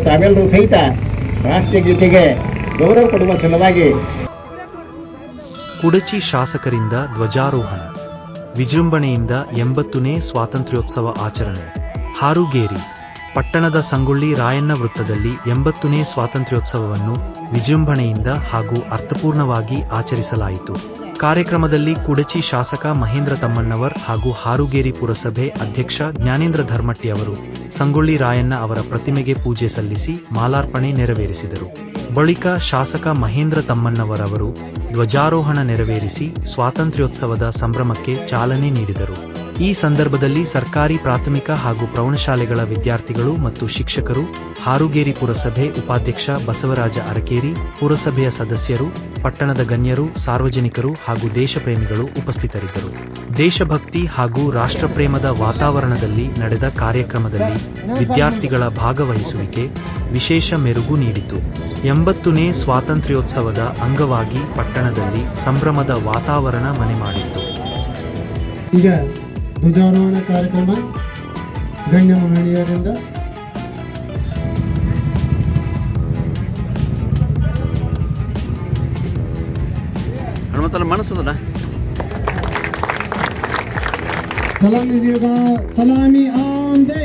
ತಾವೆಲ್ಲರೂ ಸಹಿತ ರಾಷ್ಟ್ರೀಯ ಗೀತೆಗೆ ಗೌರವ ಕೊಡುವ ಸಲುವಾಗಿ ಕುಡಚಿ ಶಾಸಕರಿಂದ ಧ್ವಜಾರೋಹಣ, ವಿಜೃಂಭಣೆಯಿಂದ 80ನೇ ಸ್ವಾತಂತ್ರ್ಯೋತ್ಸವ ಆಚರಣೆ. ಹಾರುಗೇರಿ ಪಟ್ಟಣದ ಸಂಗೊಳ್ಳಿ ರಾಯಣ್ಣ ವೃತ್ತದಲ್ಲಿ 80ನೇ ಸ್ವಾತಂತ್ರ್ಯೋತ್ಸವವನ್ನು ವಿಜೃಂಭಣೆಯಿಂದ ಹಾಗೂ ಅರ್ಥಪೂರ್ಣವಾಗಿ ಆಚರಿಸಲಾಯಿತು. ಕಾರ್ಯಕ್ರಮದಲ್ಲಿ ಕುಡಚಿ ಶಾಸಕ ಮಹೇಂದ್ರ ತಮ್ಮಣ್ಣವರ್ ಹಾಗೂ ಹಾರುಗೇರಿ ಪುರಸಭೆ ಅಧ್ಯಕ್ಷ ಜ್ಞಾನೇಂದ್ರ ಧರ್ಮಟ್ಟಿ ಅವರು ಸಂಗೊಳ್ಳಿ ರಾಯಣ್ಣ ಅವರ ಪ್ರತಿಮೆಗೆ ಪೂಜೆ ಸಲ್ಲಿಸಿ ಮಾಲಾರ್ಪಣೆ ನೆರವೇರಿಸಿದರು. ಬಳಿಕ ಶಾಸಕ ಮಹೇಂದ್ರ ತಮ್ಮಣ್ಣವರ್ ಅವರು ಧ್ವಜಾರೋಹಣ ನೆರವೇರಿಸಿ ಸ್ವಾತಂತ್ರ್ಯೋತ್ಸವದ ಸಂಭ್ರಮಕ್ಕೆ ಚಾಲನೆ ನೀಡಿದರು. ಈ ಸಂದರ್ಭದಲ್ಲಿ ಸರ್ಕಾರಿ ಪ್ರಾಥಮಿಕ ಹಾಗೂ ಪ್ರೌಢಶಾಲೆಗಳ ವಿದ್ಯಾರ್ಥಿಗಳು ಮತ್ತು ಶಿಕ್ಷಕರು, ಹಾರುಗೇರಿ ಪುರಸಭೆ ಉಪಾಧ್ಯಕ್ಷ ಬಸವರಾಜ ಅರಕೇರಿ, ಪುರಸಭೆಯ ಸದಸ್ಯರು, ಪಟ್ಟಣದ ಗಣ್ಯರು, ಸಾರ್ವಜನಿಕರು ಹಾಗೂ ದೇಶಪ್ರೇಮಿಗಳು ಉಪಸ್ಥಿತರಿದ್ದರು. ದೇಶಭಕ್ತಿ ಹಾಗೂ ರಾಷ್ಟ್ರಪ್ರೇಮದ ವಾತಾವರಣದಲ್ಲಿ ನಡೆದ ಕಾರ್ಯಕ್ರಮದಲ್ಲಿ ವಿದ್ಯಾರ್ಥಿಗಳ ಭಾಗವಹಿಸುವಿಕೆ ವಿಶೇಷ ಮೆರುಗು ನೀಡಿತು. 80ನೇ ಸ್ವಾತಂತ್ರ್ಯೋತ್ಸವದ ಅಂಗವಾಗಿ ಪಟ್ಟಣದಲ್ಲಿ ಸಂಭ್ರಮದ ವಾತಾವರಣ ಮನೆ ಮಾಡಿತ್ತು. ಈಗ ಧ್ವಜಾರೋಹಣ ಕಾರ್ಯಕ್ರಮ ಗಣ್ಯ ಮಹನೀಯರಿಂದ ಹನುಮಂತನ ಮನಸ್ಸದ ಸಲಾಮಿ ಆನ್ ದೇ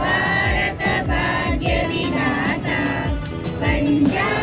भारत भाग्य विधाता पंजाब